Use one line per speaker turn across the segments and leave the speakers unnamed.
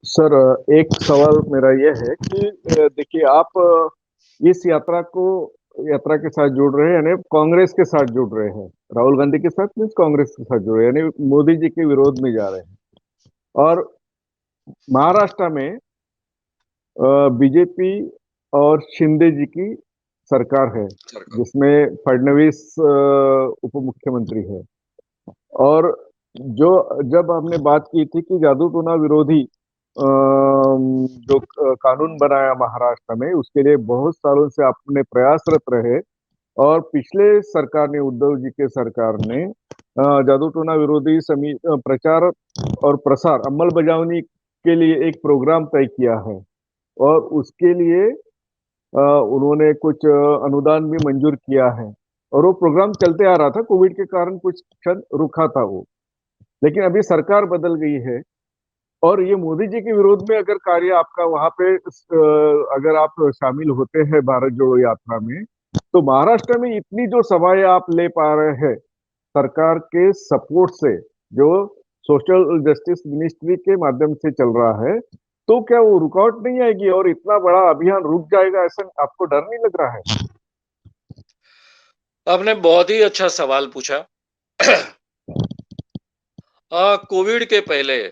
Sir, एक सवाल मेरा ये है कि देखिए आप इस यात्रा के साथ जुड़ रहे हैं, यानी कांग्रेस के साथ जुड़ रहे हैं। राहुल गांधी के साथ मीन्स कांग्रेस के साथ जुड़ रहे हैं, यानी मोदी जी के विरोध में जा रहे हैं। और महाराष्ट्र में बीजेपी और शिंदे जी की सरकार है,
सरकार।
जिसमें फडणवीस उप मुख्यमंत्री है। और जो जब हमने बात की थी कि जादू टोना विरोधी जो कानून बनाया महाराष्ट्र में, उसके लिए बहुत सालों से अपने प्रयासरत रहे। और पिछले सरकार ने, उद्धव जी के सरकार ने जादू टोना विरोधी प्रचार और प्रसार अमल बजावनी के लिए एक प्रोग्राम तय किया है। और उसके लिए उन्होंने कुछ अनुदान भी मंजूर किया है। और वो प्रोग्राम चलते आ रहा था, कोविड के कारण कुछ क्षण रुका था वो। लेकिन अभी सरकार बदल गई है। और ये मोदी जी के विरोध में अगर कार्य आपका वहां पे अगर आप शामिल होते हैं भारत जोड़ो यात्रा में, तो महाराष्ट्र में इतनी जो सभाएं आप ले पा रहे हैं सरकार के सपोर्ट से, जो सोशल जस्टिस मिनिस्ट्री के माध्यम से चल रहा है, तो क्या वो रुकावट नहीं आएगी और इतना बड़ा अभियान रुक जाएगा? ऐसा आपको डर नहीं लग रहा है?
आपने बहुत ही अच्छा सवाल पूछा। कोविड के पहले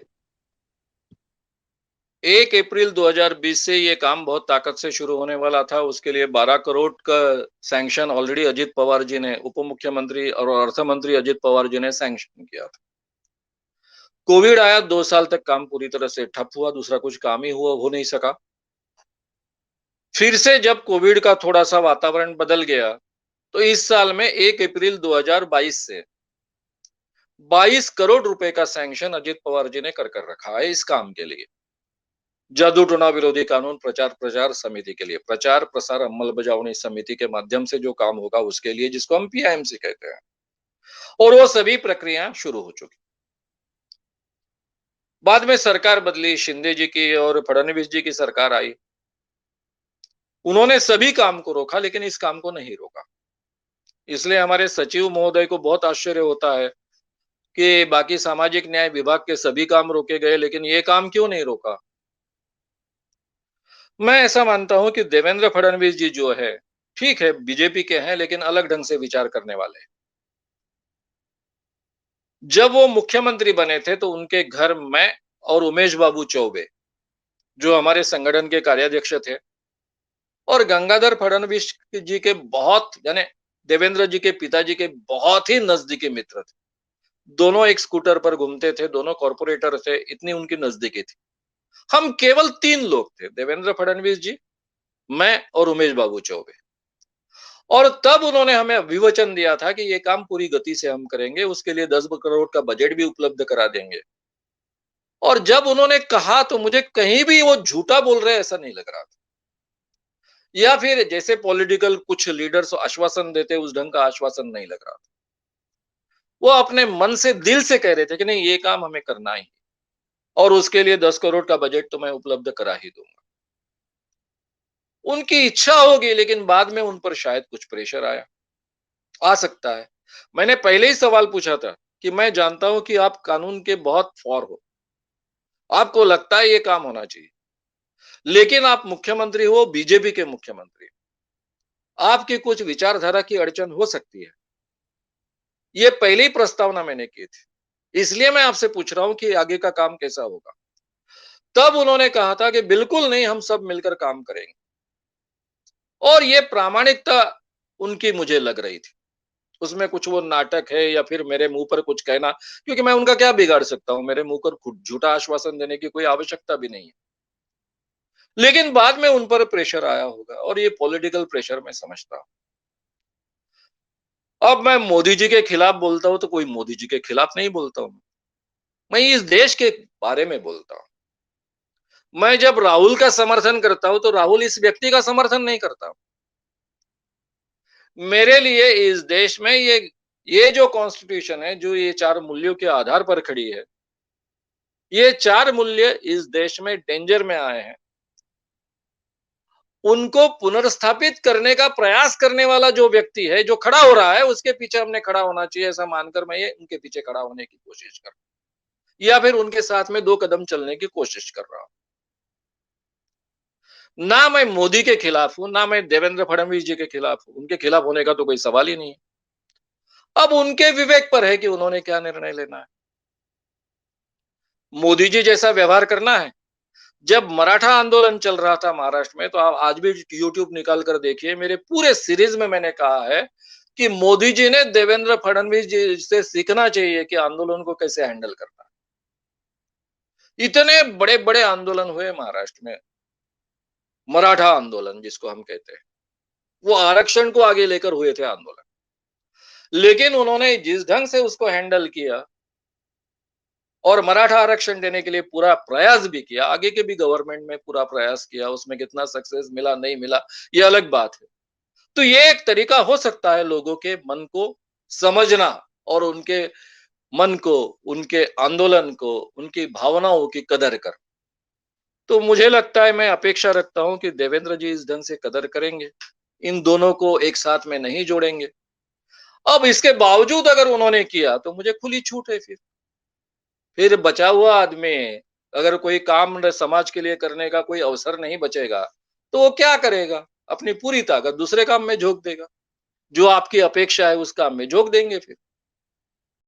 1 अप्रैल 2020 से ये काम बहुत ताकत से शुरू होने वाला था। उसके लिए 12 करोड़ का सैंक्शन ऑलरेडी अजित पवार जी ने, उप मुख्यमंत्री और अर्थ मंत्री अजित पवार जी ने सैंक्शन किया था। कोविड आया, 2 साल तक काम पूरी तरह से ठप हुआ, दूसरा कुछ काम ही हो नहीं सका। फिर से जब कोविड का थोड़ा-सा वातावरण बदल गया, तो इस साल में 1 अप्रैल 2022 से 22 करोड़ रुपए का सैंक्शन अजित पवार जी ने कर रखा है इस काम के लिए। जादू टोना विरोधी कानून प्रचार प्रसार समिति के लिए, प्रचार प्रसार अंमलबजावनी समिति के माध्यम से जो काम होगा उसके लिए, जिसको हम पीआईएमसी कहते हैं। और वो सभी प्रक्रिया शुरू हो चुकी। बाद में सरकार बदली, शिंदे जी की और फडणवीस जी की सरकार आई। उन्होंने सभी काम को रोका, लेकिन इस काम को नहीं रोका। इसलिए हमारे सचिव महोदय को बहुत आश्चर्य होता है कि बाकी सामाजिक न्याय विभाग के सभी काम रोके गए, लेकिन ये काम क्यों नहीं रोका। मैं ऐसा मानता हूं कि देवेंद्र फडणवीस जी जो है, ठीक है, बीजेपी के हैं, लेकिन अलग ढंग से विचार करने वाले हैं। जब वो मुख्यमंत्री बने थे तो उनके घर मैं और उमेश बाबू चौबे, जो हमारे संगठन के कार्याध्यक्ष थे, और गंगाधर फडणवीस जी के बहुत, यानी देवेंद्र जी के पिताजी के बहुत ही नजदीकी मित्र थे। दोनों एक स्कूटर पर घूमते थे, दोनों कॉर्पोरेटर थे, इतनी उनकी नजदीकी थी। हम केवल 3 लोग थे, देवेंद्र फडणवीस जी, मैं और उमेश बाबू चौबे। और तब उन्होंने हमें अभिवचन दिया था कि ये काम पूरी गति से हम करेंगे, उसके लिए 10 करोड़ का बजट भी उपलब्ध करा देंगे। और जब उन्होंने कहा तो मुझे कहीं भी वो झूठा बोल रहे ऐसा नहीं लग रहा था। या फिर जैसे पॉलिटिकल कुछ लीडर्स आश्वासन देते उस ढंग का आश्वासन नहीं लग रहा था। वो अपने मन से, दिल से कह रहे थे कि नहीं, ये काम हमें करना ही, और उसके लिए 10 करोड़ का बजट तो मैं उपलब्ध करा ही दूंगा। उनकी इच्छा होगी, लेकिन बाद में उन पर शायद कुछ प्रेशर आया, आ सकता है। मैंने पहले ही सवाल पूछा था कि मैं जानता हूं कि आप कानून के बहुत फॉर हो, आपको लगता है ये काम होना चाहिए, लेकिन आप मुख्यमंत्री हो, बीजेपी के मुख्यमंत्री, आपकी कुछ विचारधारा की अड़चन हो सकती है। ये पहले ही प्रस्तावना मैंने की थी, इसलिए मैं आपसे पूछ रहा हूं कि आगे का काम कैसा होगा। तब उन्होंने कहा था कि बिल्कुल नहीं, हम सब मिलकर काम करेंगे। और ये प्रामाणिकता उनकी मुझे लग रही थी। उसमें कुछ वो नाटक है या फिर मेरे मुंह पर कुछ कहना, क्योंकि मैं उनका क्या बिगाड़ सकता हूं, मेरे मुंह पर झूठा आश्वासन देने की कोई आवश्यकता भी नहीं है। लेकिन बाद में उन पर प्रेशर आया होगा, और ये पॉलिटिकल प्रेशर मैं समझता हूं। अब मैं मोदी जी के खिलाफ बोलता हूं तो कोई मोदी जी के खिलाफ नहीं बोलता हूं, मैं इस देश के बारे में बोलता हूं। मैं जब राहुल का समर्थन करता हूं तो राहुल इस व्यक्ति का समर्थन नहीं करता। मेरे लिए इस देश में ये जो कॉन्स्टिट्यूशन है, जो ये 4 मूल्यों के आधार पर खड़ी है, ये 4 मूल्य इस देश में डेंजर में आए हैं। उनको पुनर्स्थापित करने का प्रयास करने वाला जो व्यक्ति है, जो खड़ा हो रहा है, उसके पीछे हमने खड़ा होना चाहिए, ऐसा मानकर मैं ये उनके पीछे खड़ा होने की कोशिश कर, या फिर उनके साथ में 2 कदम चलने की कोशिश कर रहा हूं। ना मैं मोदी के खिलाफ हूं, ना मैं देवेंद्र फडणवीस जी के खिलाफ हूं। उनके खिलाफ होने का तो कोई सवाल ही नहीं है। अब उनके विवेक पर है कि उन्होंने क्या निर्णय लेना है। मोदी जी जैसा व्यवहार करना है। जब मराठा आंदोलन चल रहा था महाराष्ट्र में, तो आप आज भी यूट्यूब निकाल कर देखिए, मेरे पूरे सीरीज में मैंने कहा है कि मोदी जी ने देवेंद्र फडणवीस जी से सीखना चाहिए कि आंदोलन को कैसे हैंडल करना है। इतने बड़े बड़े आंदोलन हुए महाराष्ट्र में, मराठा आंदोलन जिसको हम कहते हैं, वो आरक्षण को आगे लेकर हुए थे आंदोलन। लेकिन उन्होंने जिस ढंग से उसको हैंडल किया और मराठा आरक्षण देने के लिए पूरा प्रयास भी किया, आगे के भी गवर्नमेंट में पूरा प्रयास किया, उसमें कितना सक्सेस मिला नहीं मिला ये अलग बात है। तो ये एक तरीका हो सकता है लोगों के मन को समझना और उनके मन को, उनके आंदोलन को, उनकी भावनाओं की कदर कर। तो मुझे लगता है, मैं अपेक्षा रखता हूं कि देवेंद्र जी इस ढंग से कदर करेंगे, इन दोनों को एक साथ में नहीं जोड़ेंगे। अब इसके बावजूद अगर उन्होंने किया तो मुझे खुली छूट है। फिर बचा हुआ आदमी, अगर कोई काम समाज के लिए करने का कोई अवसर नहीं बचेगा, तो वो क्या करेगा? अपनी पूरी ताकत दूसरे काम में झोंक देगा। जो आपकी अपेक्षा है उस काम में झोंक देंगे फिर।